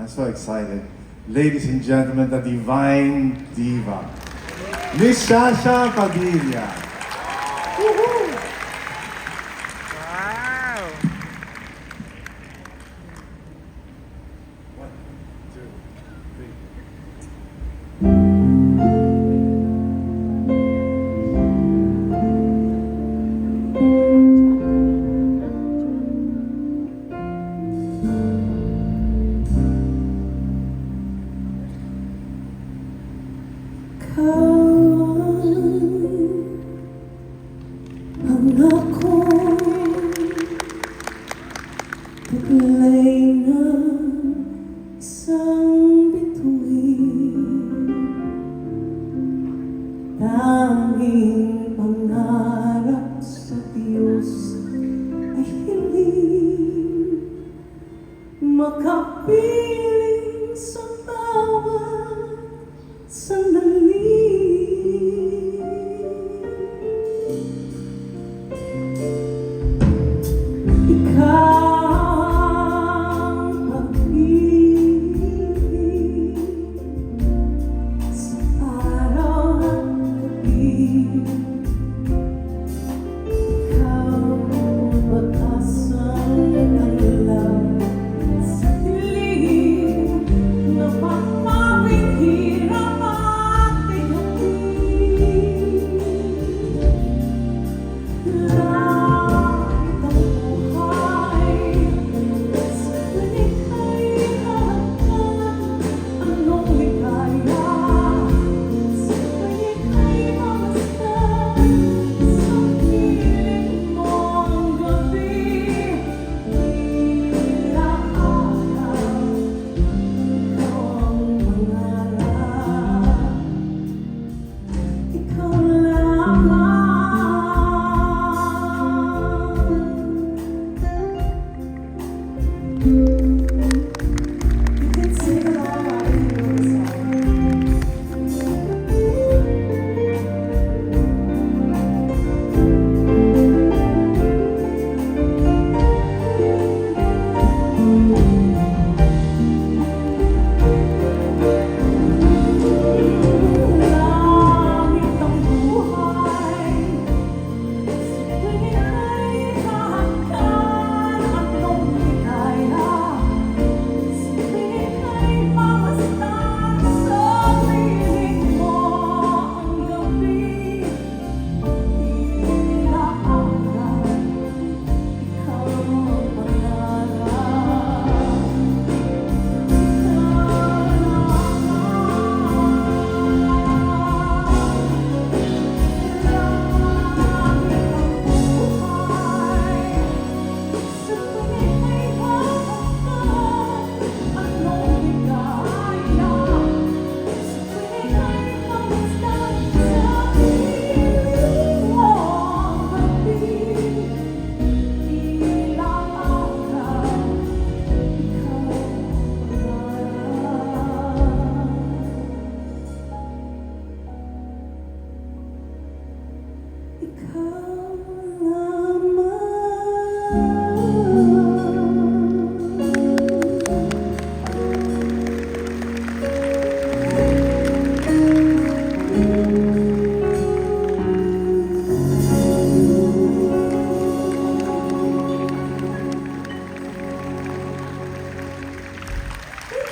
I'm so excited. Ladies and gentlemen, the Divine Diva, Miss Shasha Padilla. Woohoo! Wow! One, two, three. Ang ako'y taglay ng isang bituin, tanging pangarap sa Diyos ay hiling makapiling sa bawat sandali.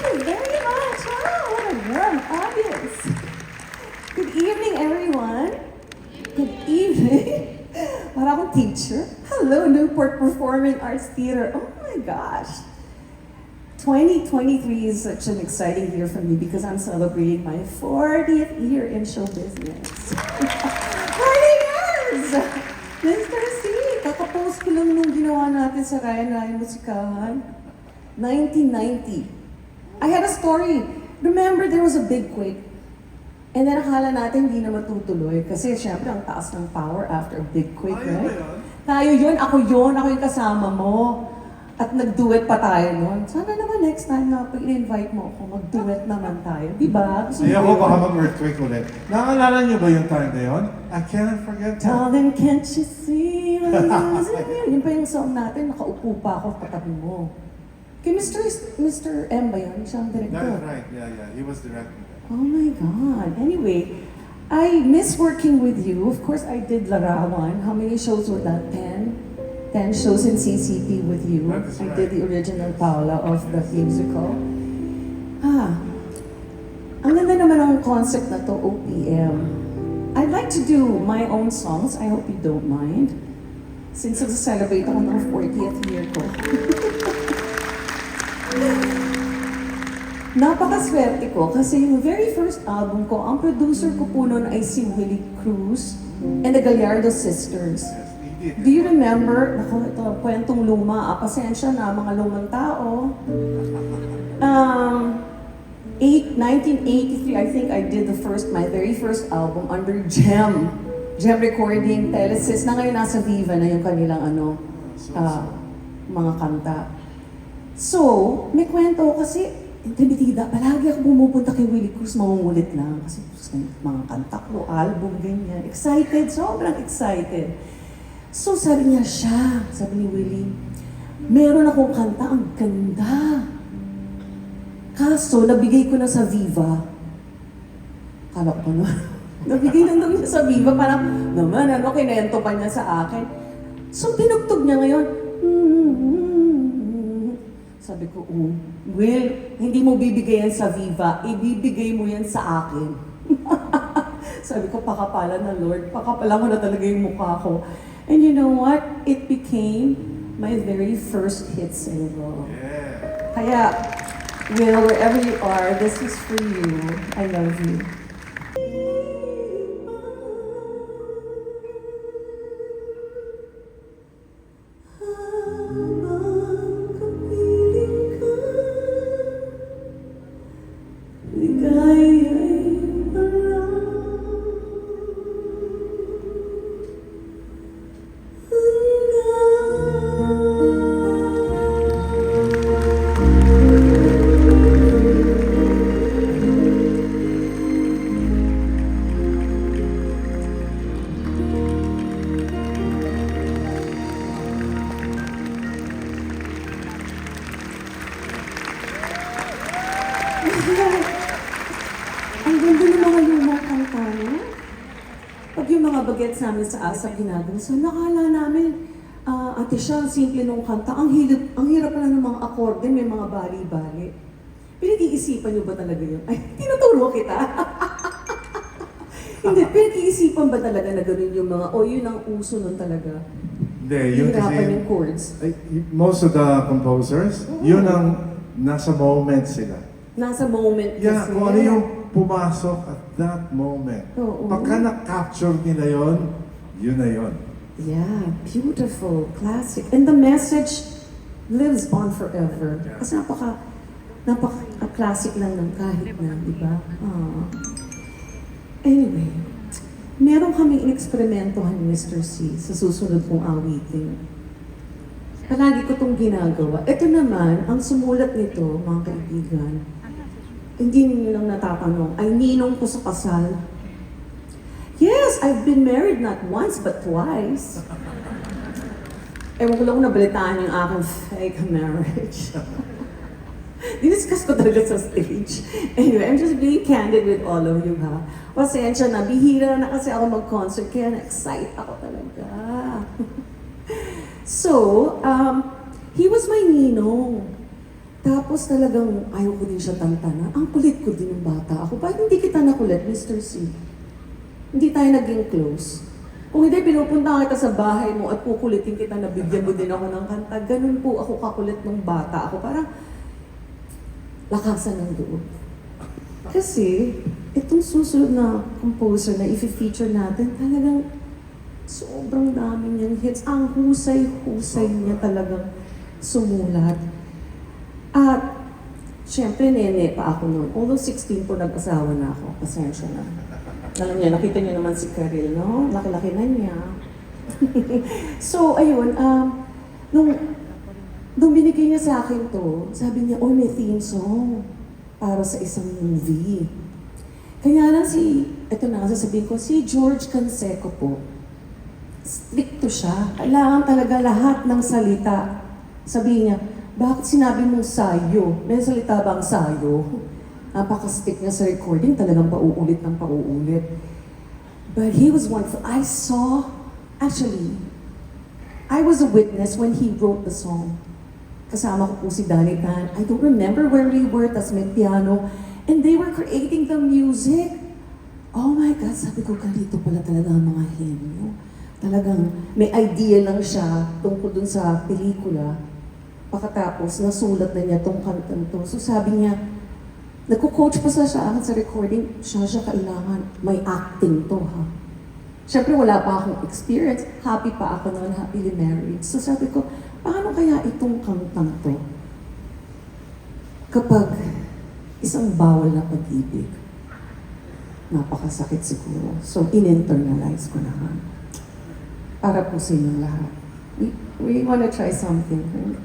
Thank you very much. Wow, what a warm audience. Good evening, everyone. Good evening. Para akong teacher. Hello, Newport Performing Arts Theater. Oh my gosh. 2023 is such an exciting year for me because I'm celebrating my 40th year in show business. 40 years! Mr. C, kakapost ko lang nung ginawa natin sa Ryan Ryan Musikahan. 1990. I had a story. Remember, there was a big quake. And then akala natin hindi na matutuloy kasi syempre ang taas ng power after a big quake, right? Tayo yun, ako yung kasama mo. At nag-duet pa tayo noon. Sana naman next time na pag in-invite mo ako, mag-duet naman tayo. Di ba? Ayaw ko baka mag-earthquake ulit. Naaalala niyo ba yung time na yun? I cannot forget that. Darling, can't you see I'm losing you? Yun pa yung song natin, nakaupo pa ako katabi mo. Kay Mr. M ba yun? Siya ang director. That's right, yeah. He was directing that. Oh my God. Anyway, I miss working with you. Of course, I did Larawan. How many shows were that? 10? 10 shows in CCP with you. That is I right. did the original Paula of the musical. Ang ganda naman ang concept na to, OPM. I'd like to do my own songs. I hope you don't mind. Since nag-celebrate ako ng 40th year ko. Napakaswerte ko kasi yung very first album ko, ang producer ko po noon ay si Willie Cruz and the Gallardo Sisters. Yes, he did. Do you remember? Naku, ito, kwentong luma. Pasensya na, mga lumang tao. 1983, I think I did my very first album under Gem. Gem Recording, Telesis, na ngayon nasa Viva na yung kanilang mga kanta. So, may kwento kasi, Demitida, palagi ako pumupunta kay Willie Cruz, mangungulit lang. Kasi mga kanta ko, album, ganyan. Excited, sobrang excited. So, sabi ni Willie, meron akong kanta, ang ganda. Kaso, nabigay ko na sa Viva. Kala ko na. Nabigay na niya sa Viva, parang, naman, kinento pa niya sa akin. So, tinugtog niya ngayon. Sabi ko, Will, hindi mo bibigay yan sa Viva, ibibigay mo yan sa akin. Sabi ko, pakapala na Lord, pakapala mo na talaga yung mukha ko. And you know what? It became my very first hit single. Yeah. Kaya, Will, wherever you are, this is for you. I love you. Ang ganda ng mga lumang kanta, no? Pag yung mga bagets namin sa ASAP ginagawa, so nakala namin, ate siya, ang simple nung kanta, ang hirap pala ng mga akorde, may mga bali-bali. Pinag-iisipan niyo ba talaga yun? Ay, tinuturo kita. Hindi, pinag-iisipan ba talaga na gano'n yung mga, yun ang uso nun talaga? Hindi, yun Hirapan yung kasi, chords. most of the composers, yun ang nasa moment sila. Nasa moment kasi. Yeah, kung ano yung pumasok at that moment. Oo. Pagka na-capture nila yun na yun. Yeah, beautiful, classic. And the message lives on forever. Yeah. Kasi napaka-classic lang ng kahit na, di ba? Anyway, meron kaming ineksperimentohan ni Mr. C sa susunod kong awitin. Palagi ko itong ginagawa. Ito naman, ang sumulat nito, mga kaibigan, hindi niyo lang natatanong, ay ninong ko sa kasal. Yes, I've been married not once but twice. Ewan ko lang kung nabalitaan yung aking fake marriage. Diniscuss ko talaga sa stage. Anyway, I'm just being candid with all of you, ha? Pasensya na, bihira na kasi ako mag-concert, kaya na-excite ako talaga. So, he was my ninong. Tapos talagang ayaw ko din siya tantana. Ang kulit ko din ng bata ako. Bakit hindi kita nakulit, Mr. C? Hindi tayo naging close. Kung hindi, pinupunta kita sa bahay mo at kukulitin kita na bigyan mo din ako ng kanta. Ganun po ako kakulit ng bata ako. Parang lakasan ng loob. Kasi, itong susunod na composer na i-feature natin, talagang sobrang dami niyang hits. Ang husay-husay niya talagang sumulat. At, syempre, nene pa ako noon. Although 16 po, nag-asawa na ako. Pasensya na. Alam niya, nakita niyo naman si Karil, no? Laki-laki na niya. So, ayun, nung binigay niya sa akin to, sabi niya, may theme song para sa isang movie. Kaya lang ito na, sasabihin ko, si George Canseco po, stricto siya. Kailangan talaga lahat ng salita. Sabihin niya, bakit sinabi mong sayo? May salita bang sayo? Napaka-stick niya sa recording, talagang pauulit ng pauulit. But he was wonderful. Actually, I was a witness when he wrote the song. Kasama ko po si Danny Tan. I don't remember where we were, tas may piano. And they were creating the music. Oh my God, sabi ko, ganito pala talaga ang mga henyo. Talagang may idea lang siya tungkol dun sa pelikula. Pagkatapos, nasulat na niya tong kantang to. So sabi niya, nagko-coach pa sa akin sa recording, siya kailangan, may acting to ha. Siyempre wala pa akong experience, happy pa ako noon, happily married. So sabi ko, paano kaya itong kantang to? Kapag isang bawal na pag-ibig, napakasakit siguro. So in-internalize ko naman. Para po sa inyong lahat. We wanna try something, right?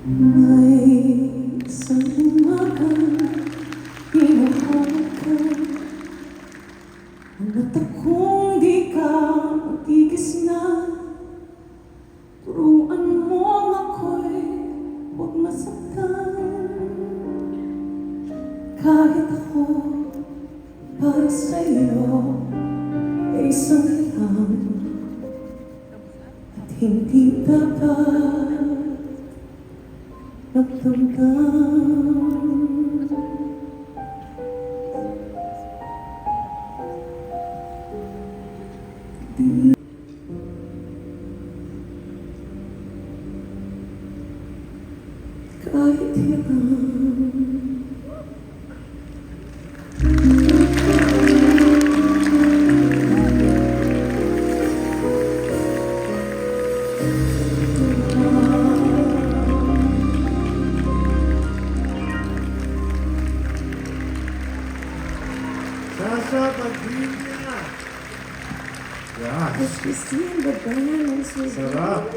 May isang umagang hinahanap ka, ang mata kong di ka matigis na. Turuan mo ako'y huwag masaktan. Kahit ako para sa'yo ay isang lang at hindi dapat nagdamdam. Kahit hirap, Sasha Padilla! Yeah. as we see in the band, as we Sarap.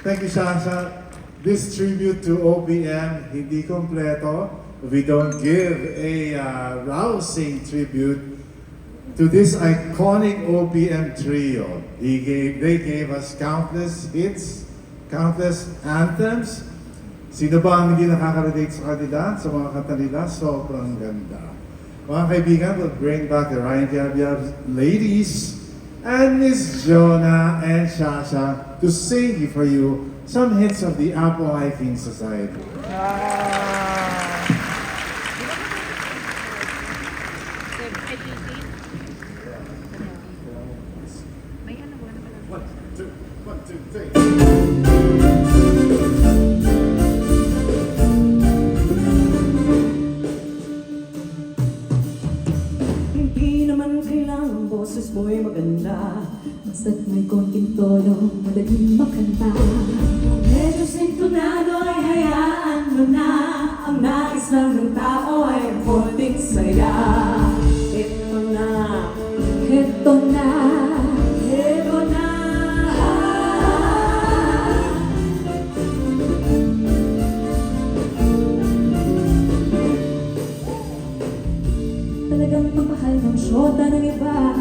Thank you, Sasha. This tribute to OPM, hindi kompleto. We don't give a rousing tribute to this iconic OPM trio. They gave us countless hits, countless anthems. Sino ba ang hindi nakaka-relate sa kanila, sa mga kanta nila? Sobrang ganda. Mga kaibigan, we'll bring back the Ryan Gabiab ladies and Miss Jonah and Shasha to sing for you some hits of the Apple Hiking Society. One, two, three. Hindi naman kailangan boses mo'y maganda, basta't may konting tono, madaling makanta. Medyo sintonado ay hayaan mo na, ang nais lang ng tao ay ang konting saya. Ito na, ito na, ito na. Talagang mamahal ng syota ng iba,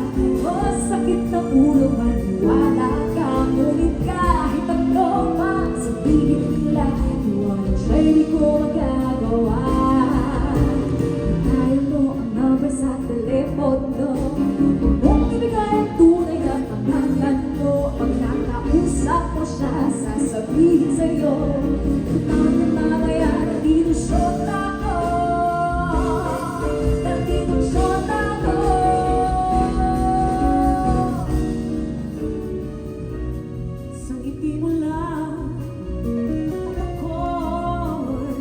o sakit ng ulo, maniwala ka, ngunit kahit ano pa sabihin nila, iwanan siya'y di ko magagawa. Ayaw mo ang number sa telepono, huwag mong ibigay ang tunay na pangalan mo. Pag nakausap mo siya, sasabihin sa'yo, totoo na mamaya, nandito syota ko. Nandito syota ko. Sa ngiti mo lang, ako'y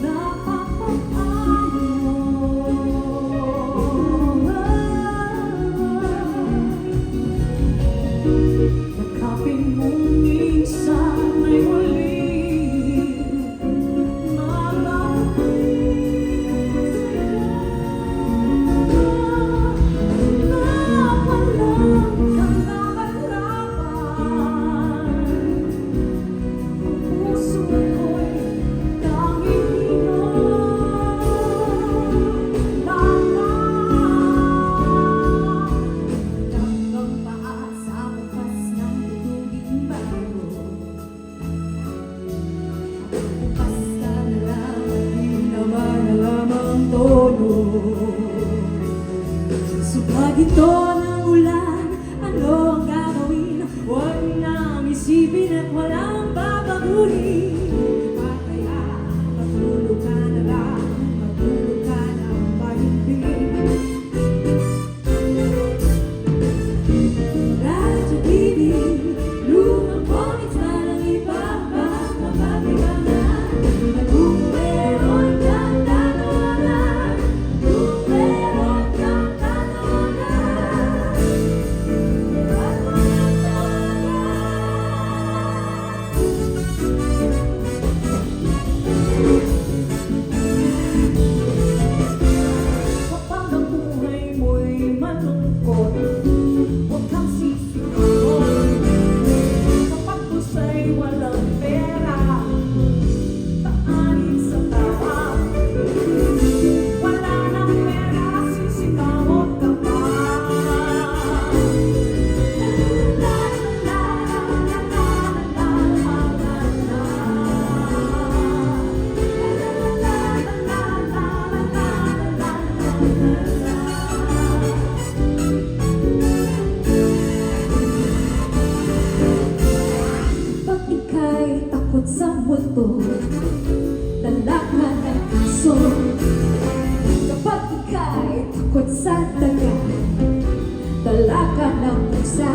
napapangalo. Yakapin mo minsan ay muli. ito ng ulan, ano ang gagawin? Huwag nang isipin at walang babaguhin. Di ba kaya matulog ka na lang, matulog ka na mahimbing? Radyo TV, lumang comics na lang ibabang mapapagaman. Kung meron kang tanungan, kung meron kang tanungan, at walang kapag ang buhay mo'y malungkot, huwag kang sisigawan. Kapag kusa'y walang pera, taanin sa tama. Wala nang pera, sisigawan ka pa. La la la la la la la la la. La la la la la la la. Pag ika'y takot sa multo, dala ka ng aso. Kapag ika'y takot sa daga, dala ka ng pusa.